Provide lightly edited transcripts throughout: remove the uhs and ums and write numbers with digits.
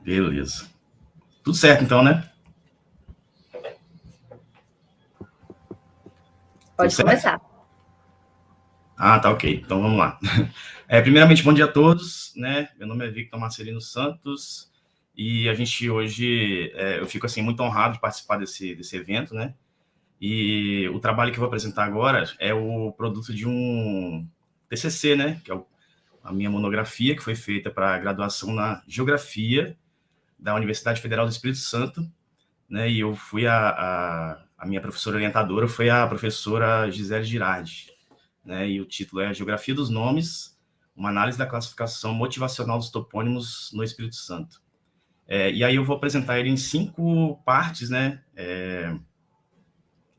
Beleza. Tudo certo, então, né? Pode começar. Ah, tá ok. Então vamos lá. Primeiramente, bom dia a todos, né? Meu nome é Victor Marcelino Santos e a gente hoje, eu fico assim muito honrado de participar desse evento, né? E o trabalho que eu vou apresentar agora é o produto de um TCC, né? Que é a minha monografia, que foi feita para graduação na Geografia da Universidade Federal do Espírito Santo, né? E eu fui a minha professora orientadora foi a professora Gisele Girardi, né? E o título é Geografia dos Nomes, uma análise da classificação motivacional dos topônimos no Espírito Santo. E aí eu vou apresentar ele em 5 partes, né?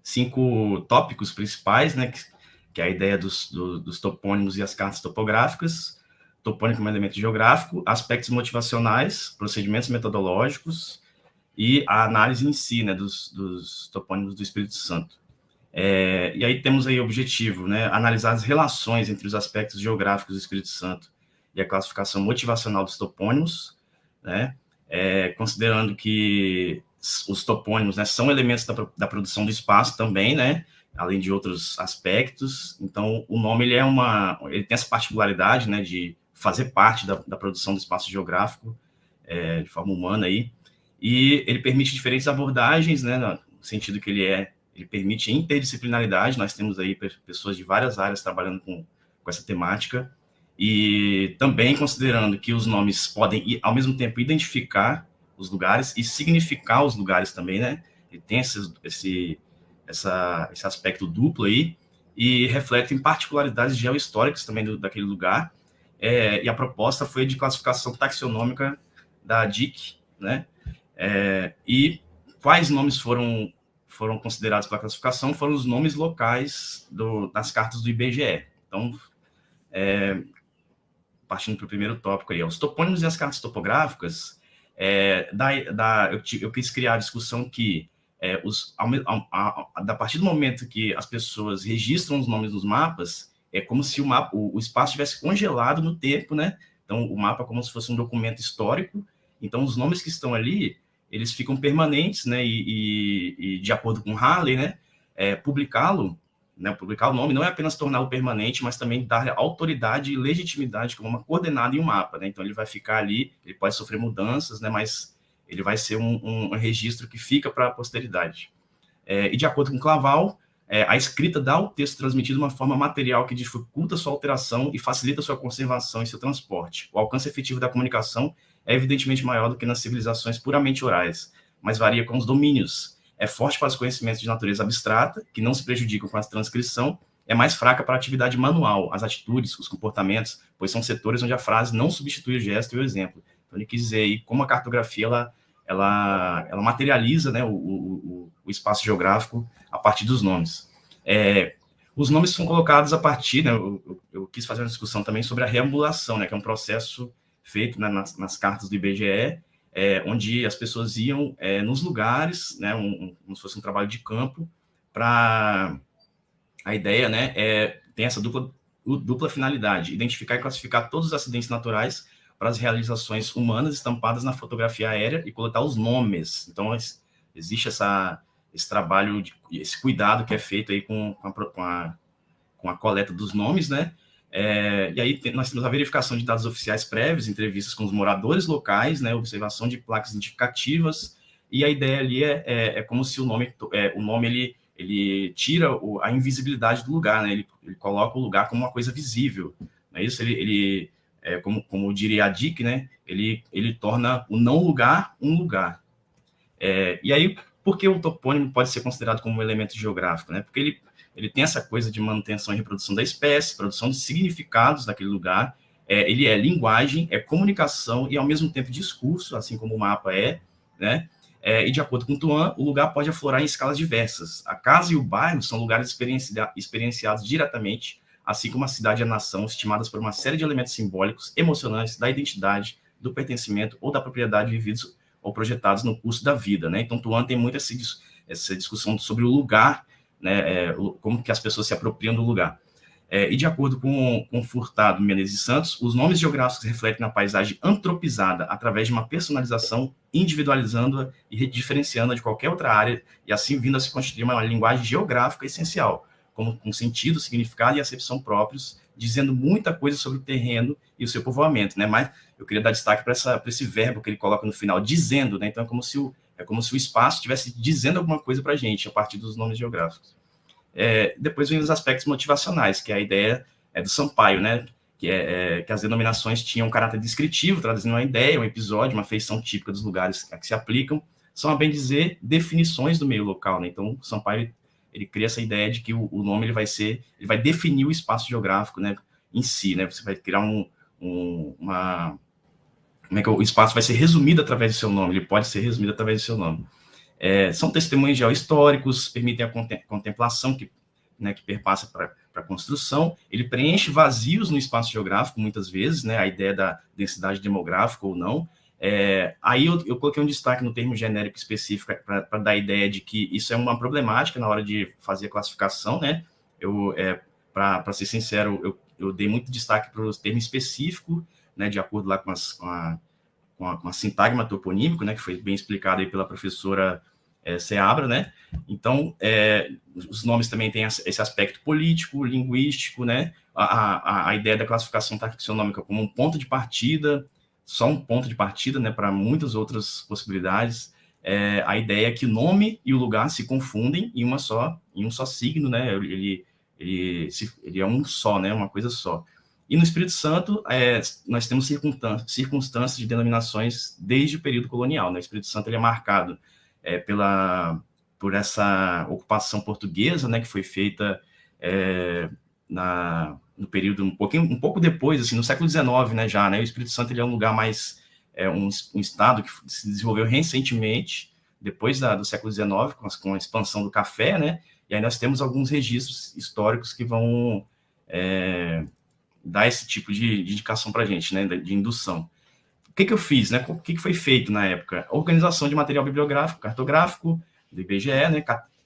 5 tópicos principais, né? Que é a ideia dos topônimos e as cartas topográficas, topônimo como elemento geográfico, aspectos motivacionais, procedimentos metodológicos e a análise em si, né, dos topônimos do Espírito Santo. E aí temos aí o objetivo, né, analisar as relações entre os aspectos geográficos do Espírito Santo e a classificação motivacional dos topônimos, né, considerando que os topônimos, né, são elementos da produção do espaço também, né, além de outros aspectos. Então, o nome ele tem essa particularidade, né, de fazer parte da produção do espaço geográfico de forma humana aí, e ele permite diferentes abordagens, né, no sentido que ele permite interdisciplinaridade. Nós temos aí pessoas de várias áreas trabalhando com essa temática, e também considerando que os nomes podem, ao mesmo tempo, identificar os lugares e significar os lugares também, né? Ele tem esse aspecto duplo aí, e refletem particularidades geohistóricas também daquele lugar. E a proposta foi de classificação taxonômica da DIC, né? E quais nomes foram considerados para a classificação foram os nomes locais das cartas do IBGE. Então, partindo para o primeiro tópico aí, os topônimos e as cartas topográficas, eu quis criar a discussão que a partir do momento que as pessoas registram os nomes nos mapas, é como se o espaço tivesse congelado no tempo, né? Então, o mapa é como se fosse um documento histórico. Então, os nomes que estão ali, eles ficam permanentes, né? E de acordo com Harley, né? Publicá-lo, né, publicar o nome não é apenas torná-lo permanente, mas também dar autoridade e legitimidade como uma coordenada em um mapa, né? Então ele vai ficar ali, ele pode sofrer mudanças, né, mas ele vai ser um registro que fica para a posteridade. E de acordo com Claval, a escrita dá ao texto transmitido uma forma material que dificulta sua alteração e facilita sua conservação e seu transporte. O alcance efetivo da comunicação é evidentemente maior do que nas civilizações puramente orais, mas varia com os domínios. É forte para os conhecimentos de natureza abstrata, que não se prejudicam com a transcrição, é mais fraca para a atividade manual, as atitudes, os comportamentos, pois são setores onde a frase não substitui o gesto e o exemplo. Então, ele quis dizer aí como a cartografia ela materializa, né, o espaço geográfico a partir dos nomes. Os nomes são colocados a partir, né, eu quis fazer uma discussão também sobre a reambulação, né, que é um processo feito, né, nas cartas do IBGE, onde as pessoas iam nos lugares, né, como se fosse um trabalho de campo, para a ideia, né, tem essa dupla finalidade, identificar e classificar todos os acidentes naturais para as realizações humanas estampadas na fotografia aérea e coletar os nomes. Então, existe esse trabalho, esse cuidado que é feito aí com a coleta dos nomes, né? E aí nós temos a verificação de dados oficiais prévios, entrevistas com os moradores locais, né, observação de placas identificativas, e a ideia ali é como se o nome ele tira a invisibilidade do lugar, né? Ele coloca o lugar como uma coisa visível, não é isso? Ele como diria a DIC, né? Ele torna o não lugar um lugar. E aí, por que o topônimo pode ser considerado como um elemento geográfico, né? Porque ele tem essa coisa de manutenção e reprodução da espécie, produção de significados naquele lugar, ele é linguagem, é comunicação e, ao mesmo tempo, discurso, assim como o mapa né? E, de acordo com Tuan, o lugar pode aflorar em escalas diversas. A casa e o bairro são lugares experienciados diretamente, assim como a cidade e a nação, estimadas por uma série de elementos simbólicos, emocionantes, da identidade, do pertencimento ou da propriedade vividos ou projetados no curso da vida, né? Então, Tuan tem muito essa discussão sobre o lugar, né, como que as pessoas se apropriam do lugar. E de acordo com Furtado, Menezes e Santos, os nomes geográficos refletem a paisagem antropizada através de uma personalização, individualizando-a e diferenciando-a de qualquer outra área, e assim vindo a se constituir uma linguagem geográfica essencial, com sentido, significado e acepção próprios, dizendo muita coisa sobre o terreno e o seu povoamento, né? Mas eu queria dar destaque para esse verbo que ele coloca no final, dizendo, né? Então é como se o espaço estivesse dizendo alguma coisa para a gente a partir dos nomes geográficos. Depois vem os aspectos motivacionais, que é a ideia do Sampaio, né? Que as denominações tinham um caráter descritivo, traduzindo uma ideia, um episódio, uma feição típica dos lugares a que se aplicam, são, a bem dizer, definições do meio local, né? Então, o Sampaio ele cria essa ideia de que o nome ele vai definir o espaço geográfico, né, em si, né? Você vai criar como é que o espaço vai ser resumido através do seu nome, ele pode ser resumido através do seu nome. São testemunhos geohistóricos, permitem a contemplação que perpassa para a construção, ele preenche vazios no espaço geográfico, muitas vezes, né, a ideia da densidade demográfica ou não. Aí eu coloquei um destaque no termo genérico específico para dar a ideia de que isso é uma problemática na hora de fazer a classificação, né? Para ser sincero, eu dei muito destaque para o termo específico, né, de acordo lá com a sintagma toponímico, né, que foi bem explicado aí pela professora Seabra, né? Então, os nomes também têm esse aspecto político, linguístico, né? A ideia da classificação taxonômica como um ponto de partida, só um ponto de partida, né, para muitas outras possibilidades. A ideia é que o nome e o lugar se confundem em um só signo, né? Ele é um só, né? Uma coisa só. E no Espírito Santo, nós temos circunstâncias de denominações desde o período colonial, né? O Espírito Santo ele é marcado por essa ocupação portuguesa, né, que foi feita no período um pouco depois, assim, no século XIX, né, já, né, o Espírito Santo ele é um lugar mais, um estado que se desenvolveu recentemente, depois do século XIX, com a expansão do café, né, e aí nós temos alguns registros históricos que vão dar esse tipo de indicação para a gente, né, de indução. O que eu fiz, né? O que foi feito na época? Organização de material bibliográfico, cartográfico, do IBGE, né?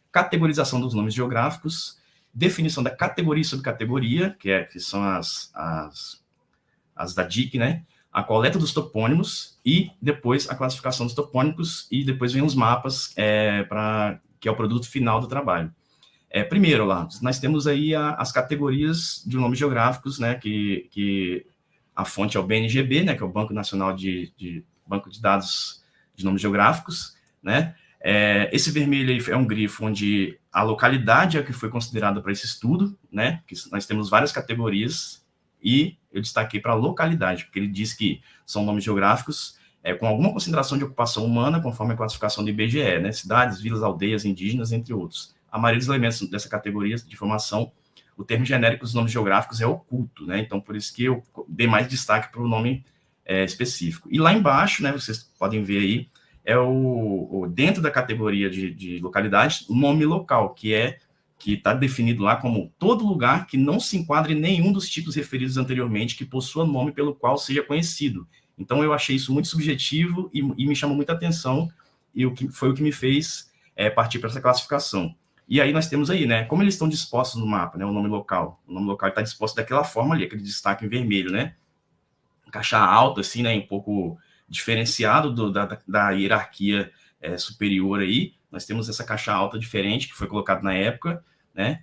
Categorização dos nomes geográficos, definição da categoria e subcategoria, que são as da DIC, né? A coleta dos topônimos e depois a classificação dos topônimos e depois vem os mapas, que é o produto final do trabalho. Primeiro, lá, nós temos aí as categorias de nomes geográficos, né? Que a fonte é o BNGB, né, que é o Banco Nacional Banco de Dados de Nomes Geográficos, né? Esse vermelho aí é um grifo onde a localidade é o que foi considerada para esse estudo, né? Que nós temos várias categorias e eu destaquei para a localidade, porque ele diz que são nomes geográficos com alguma concentração de ocupação humana, conforme a classificação do IBGE, né? Cidades, vilas, aldeias, indígenas, entre outros. A maioria dos elementos dessa categoria de formação, o termo genérico dos nomes geográficos é oculto, né? Então, por isso que eu dei mais destaque para o nome específico. E lá embaixo, né, vocês podem ver aí, dentro da categoria de localidade, o nome local, que está definido lá como todo lugar que não se enquadre em nenhum dos tipos referidos anteriormente, que possua nome pelo qual seja conhecido. Então, eu achei isso muito subjetivo e me chamou muita atenção, e foi o que me fez partir para essa classificação. E aí nós temos aí, né, como eles estão dispostos no mapa, né, o nome local. O nome local está disposto daquela forma ali, aquele destaque em vermelho, né, caixa alta, assim, né, um pouco diferenciado da hierarquia superior aí. Nós temos essa caixa alta diferente que foi colocada na época, né.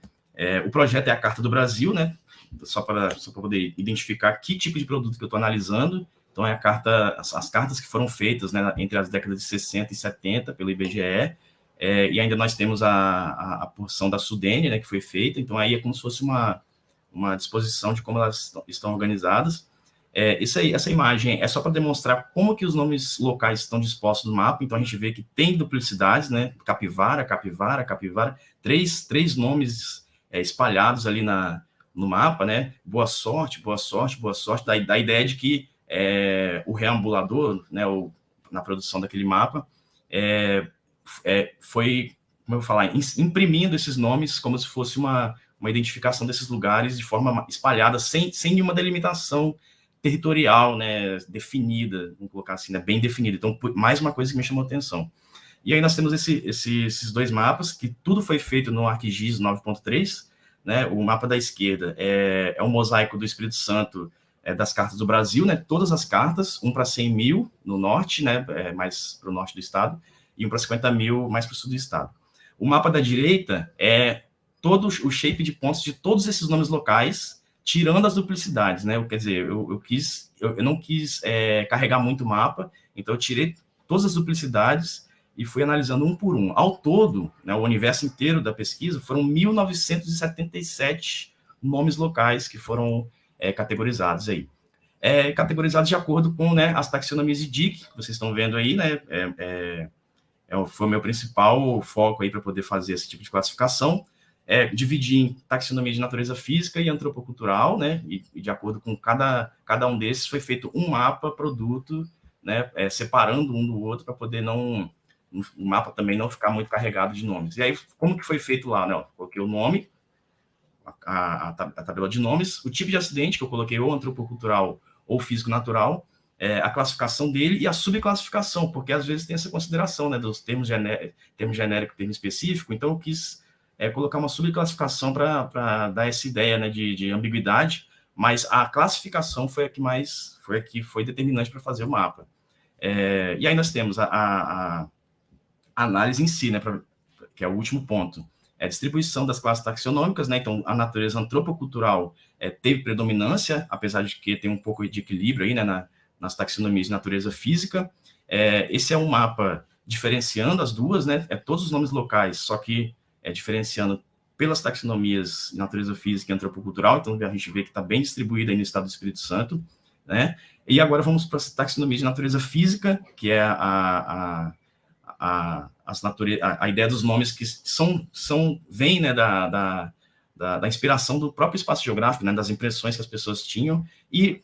O projeto é a Carta do Brasil, né, só para poder identificar que tipo de produto que eu estou analisando. Então, as cartas que foram feitas, né, entre as décadas de 60 e 70 pelo IBGE. E ainda nós temos a porção da Sudene, né, que foi feita. Então, aí é como se fosse uma disposição de como elas estão organizadas. Essa imagem é só para demonstrar como que os nomes locais estão dispostos no mapa. Então, a gente vê que tem duplicidades, né? Capivara, três nomes espalhados ali no mapa, né? Boa sorte, da ideia de que o reambulador, né, na produção daquele mapa, foi, como eu vou falar, imprimindo esses nomes como se fosse uma identificação desses lugares de forma espalhada, sem nenhuma delimitação territorial, né, definida, vamos colocar assim, né, bem definida. Então, mais uma coisa que me chamou a atenção. E aí nós temos esses dois mapas, que tudo foi feito no ArcGIS 9.3, né? O mapa da esquerda é um mosaico do Espírito Santo, das cartas do Brasil, né? Todas as cartas, um para 100 mil no norte, né? Mais para o norte do estado, e um para 50 mil mais para o sul do estado. O mapa da direita é todo o shape de pontos de todos esses nomes locais, tirando as duplicidades, né? Quer dizer, eu não quis carregar muito o mapa, então eu tirei todas as duplicidades e fui analisando um por um. Ao todo, né, o universo inteiro da pesquisa, foram 1.977 nomes locais que foram categorizados aí. Categorizados de acordo com, né, as taxonomias de Dick, que vocês estão vendo aí, né? Foi o meu principal foco aí para poder fazer esse tipo de classificação. Dividir em taxonomia de natureza física e antropocultural, né? E de acordo com cada um desses, foi feito um mapa produto, né? Separando um do outro para poder o mapa também não ficar muito carregado de nomes. E aí, como que foi feito lá, né? Coloquei o nome, a tabela de nomes, o tipo de acidente, que eu coloquei ou antropocultural ou físico-natural, a classificação dele e a subclassificação, porque às vezes tem essa consideração, né, dos termo genérico, termo específico, então eu quis colocar uma subclassificação para dar essa ideia, né, de ambiguidade, mas a classificação foi a que foi determinante para fazer o mapa. E aí nós temos a análise em si, né, que é o último ponto. A distribuição das classes taxonômicas, né? Então, a natureza antropocultural teve predominância, apesar de que tem um pouco de equilíbrio aí, né, nas taxonomias de natureza física. Esse é um mapa diferenciando as duas, né? Todos os nomes locais, só que diferenciando pelas taxonomias de natureza física e antropocultural. Então, a gente vê que está bem distribuído aí no estado do Espírito Santo, né? E agora vamos para as taxonomias de natureza física, que é a ideia dos nomes que vem, né, da inspiração do próprio espaço geográfico, né, das impressões que as pessoas tinham, e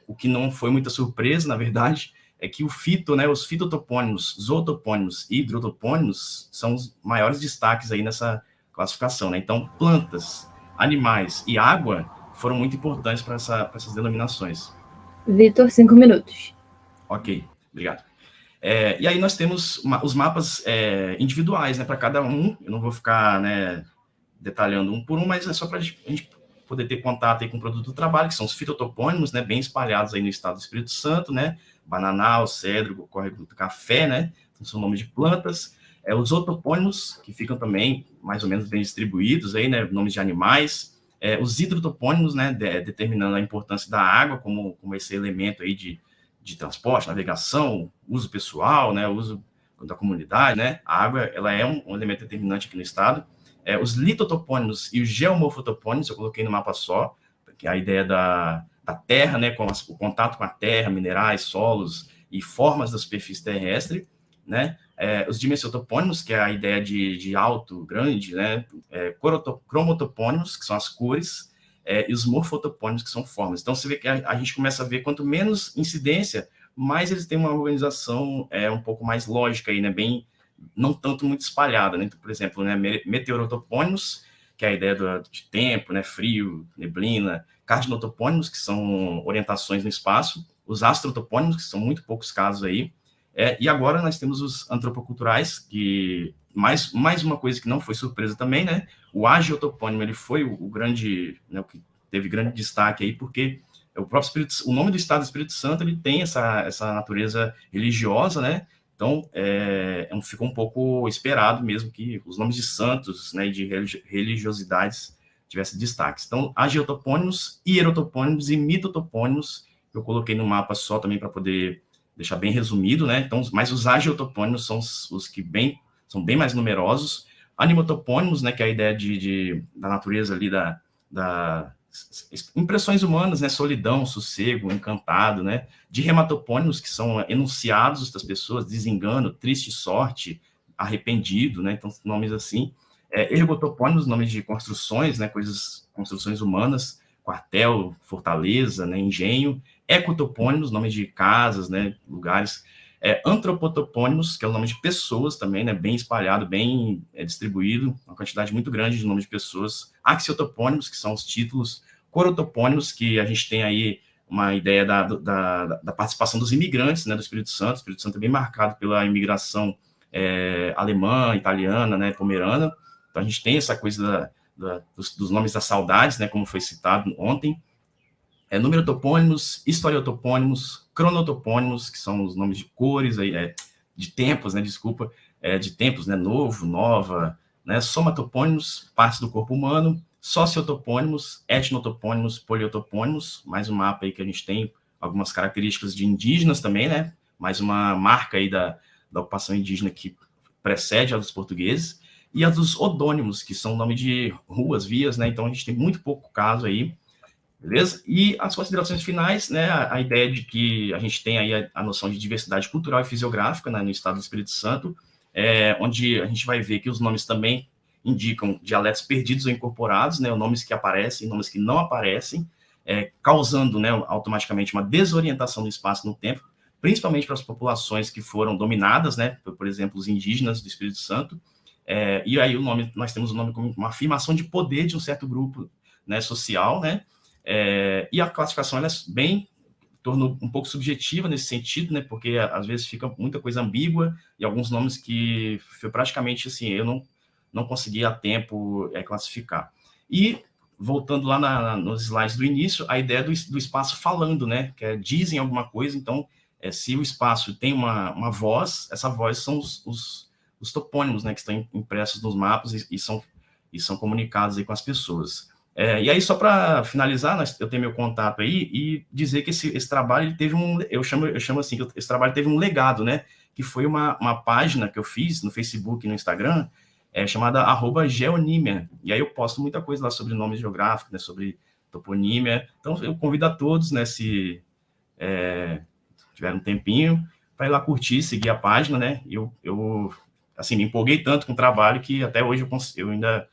o que não foi muita surpresa, na verdade, é que os fitotopônimos, zootopônimos e hidrotopônimos são os maiores destaques aí nessa classificação, né? Então, plantas, animais e água foram muito importantes para essas denominações. Vitor, 5 minutos. Ok, obrigado. E aí nós temos os mapas individuais, né, para cada um. Eu não vou ficar, né, detalhando um por um, mas é só para a gente poder ter contato aí com o produto do trabalho, que são os fitotopônimos, né, bem espalhados aí no estado do Espírito Santo, né, bananal, cedro, córrego do café, né, então são nomes de plantas. Os zootopônimos, que ficam também mais ou menos bem distribuídos aí, né, nomes de animais. Os hidrotopônimos, né, determinando a importância da água como esse elemento aí de transporte, navegação, uso pessoal, né, uso da comunidade, né, a água, ela é um elemento determinante aqui no estado. Os litotopônimos e os geomorfotopônimos, eu coloquei no mapa só, porque a ideia da terra, né, com o contato com a terra, minerais, solos e formas da superfície terrestre, né, os dimensotopônimos, que é a ideia de alto, grande, né, cromotopônimos, que são as cores, e os morfotopônimos, que são formas. Então, você vê que a gente começa a ver quanto menos incidência, mais eles têm uma organização um pouco mais lógica, aí, né? Bem, não tanto muito espalhada. Né? Então, por exemplo, né, meteorotopônimos, que é a ideia de tempo, né, frio, neblina, cardinotopônimos, que são orientações no espaço, os astrotopônimos, que são muito poucos casos aí, e agora nós temos os antropoculturais, que mais uma coisa que não foi surpresa também, né? O agiotopônimo, ele foi o grande, né, o que teve grande destaque aí, porque o nome do estado do Espírito Santo, ele tem essa natureza religiosa, né? Então, ficou um pouco esperado mesmo que os nomes de santos, né, e de religiosidades tivessem destaques. Então, agiotopônimos, hierotopônimos e mitotopônimos, eu coloquei no mapa só também para poder deixar bem resumido, né? Então, mas os agiotopônimos são os que são bem mais numerosos. Animotopônimos, né, que é a ideia da natureza ali, da impressões humanas, né, solidão, sossego, encantado, né, de hematopônimos, que são enunciados das pessoas, desengano, triste sorte, arrependido, né, então nomes assim. Ergotopônimos, nomes de construções, né, construções humanas, quartel, fortaleza, né, engenho. Ecotopônimos, nomes de casas, né, lugares. Antropotopônimos, que é o nome de pessoas também, né, bem espalhado, bem distribuído, uma quantidade muito grande de nomes de pessoas. Axiotopônimos, que são os títulos. Corotopônimos, que a gente tem aí uma ideia da participação dos imigrantes, né, do Espírito Santo. O Espírito Santo é bem marcado pela imigração alemã, italiana, né, pomerana. Então, a gente tem essa coisa dos nomes das saudades, né, como foi citado ontem, numerotopônimos, historiotopônimos, cronotopônimos, que são os nomes de cores, de tempos, né, desculpa, de tempos, né, novo, nova, né, somatopônimos, partes do corpo humano, sociotopônimos, etnotopônimos, poliotopônimos, mais um mapa aí que a gente tem algumas características de indígenas também, né, mais uma marca aí da ocupação indígena que precede a dos portugueses, e a dos odônimos, que são nome de ruas, vias, né, então a gente tem muito pouco caso aí, beleza? E as considerações finais, né, a ideia de que a gente tem aí a noção de diversidade cultural e fisiográfica, né, no estado do Espírito Santo, onde a gente vai ver que os nomes também indicam dialetos perdidos ou incorporados, né, nomes que aparecem, nomes que não aparecem, causando, né, automaticamente uma desorientação do espaço no tempo, principalmente para as populações que foram dominadas, né, por exemplo, os indígenas do Espírito Santo, e aí nós temos o nome como uma afirmação de poder de um certo grupo, né, social, né, e a classificação ela tornou um pouco subjetiva nesse sentido, né, porque às vezes fica muita coisa ambígua e alguns nomes que foi praticamente assim, eu não consegui a tempo classificar. E voltando lá nos slides do início, a ideia do espaço falando, né, que dizem alguma coisa, então se o espaço tem uma voz, essa voz são os topônimos, né, que estão impressos nos mapas e são comunicados aí com as pessoas. E aí, só para finalizar, eu tenho meu contato aí e dizer que esse trabalho ele teve eu chamo assim, que esse trabalho teve um legado, né? Que foi uma página que eu fiz no Facebook e no Instagram, chamada @geonímia. E aí eu posto muita coisa lá sobre nomes geográficos, né? Sobre toponímia. Então, eu convido a todos, né? Se tiver um tempinho, para ir lá curtir, seguir a página, né? Eu assim, me empolguei tanto com o trabalho que até hoje eu ainda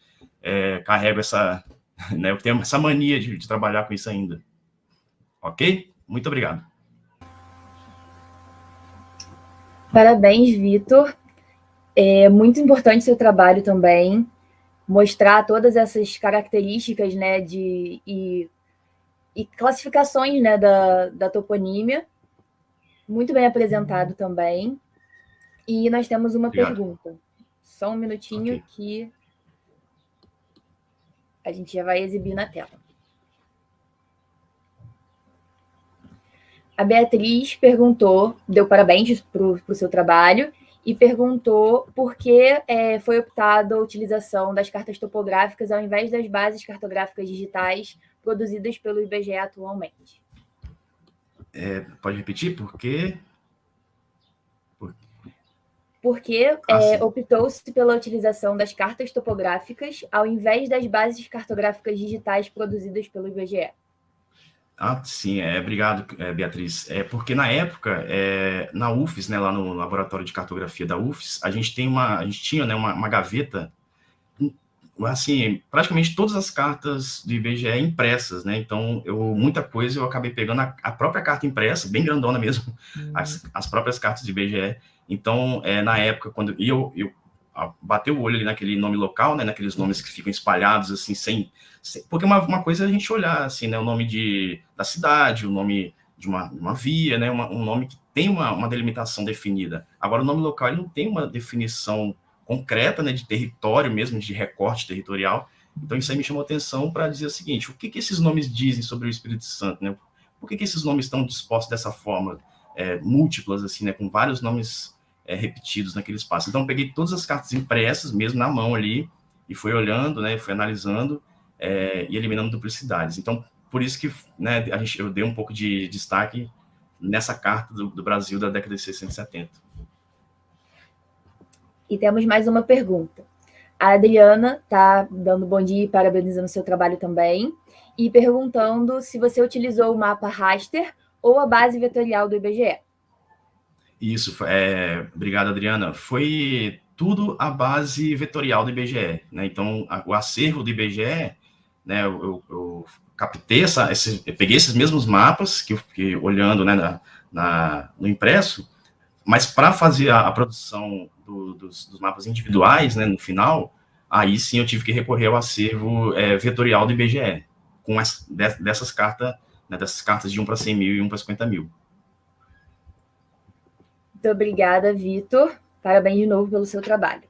carrego essa... Né, eu tenho essa mania de trabalhar com isso ainda. Ok? Muito obrigado. Parabéns, Vitor. É muito importante seu trabalho também, mostrar todas essas características, né, e classificações, né, da toponímia. Muito bem apresentado também. E nós temos uma pergunta. Só um minutinho que a gente já vai exibir na tela. A Beatriz perguntou, deu parabéns para o seu trabalho, e perguntou por que foi optada a utilização das cartas topográficas ao invés das bases cartográficas digitais produzidas pelo IBGE atualmente. Pode repetir? Por quê? Porque optou-se pela utilização das cartas topográficas ao invés das bases cartográficas digitais produzidas pelo IBGE. Sim, obrigado, Beatriz. Porque na época, na UFES, né, lá no Laboratório de Cartografia da UFES, a gente tinha, né, uma gaveta, assim, praticamente todas as cartas do IBGE impressas, né, então muita coisa eu acabei pegando a própria carta impressa, bem grandona mesmo, as próprias cartas do IBGE. Então, na época, quando eu bateu o olho ali naquele nome local, né, naqueles nomes que ficam espalhados, assim, porque uma coisa é a gente olhar, assim, né, o nome da cidade, o nome de uma via, né, um nome que tem uma delimitação definida. Agora, o nome local, ele não tem uma definição concreta, né, de território mesmo, de recorte territorial. Então, isso aí me chamou a atenção para dizer o seguinte, o que esses nomes dizem sobre o Espírito Santo, né? Por que esses nomes estão dispostos dessa forma, múltiplas, assim, né, com vários nomes repetidos naquele espaço? Então, eu peguei todas as cartas impressas, mesmo na mão ali, e fui olhando, né, fui analisando e eliminando duplicidades. Então, por isso que, né, eu dei um pouco de destaque nessa carta do Brasil da década de 60 e 70. E temos mais uma pergunta. A Adriana está dando bom dia e parabenizando o seu trabalho também, e perguntando se você utilizou o mapa raster ou a base vetorial do IBGE. Isso, obrigado, Adriana. Foi tudo a base vetorial do IBGE, né? Então, o acervo do IBGE, né, eu captei eu peguei esses mesmos mapas que olhando, né, no impresso, mas para fazer a produção dos mapas individuais, né, no final, aí sim eu tive que recorrer ao acervo vetorial do IBGE, com dessas cartas, né, dessas cartas de 1 para 100 mil e 1 para 50 mil. Muito obrigada, Vitor. Parabéns de novo pelo seu trabalho.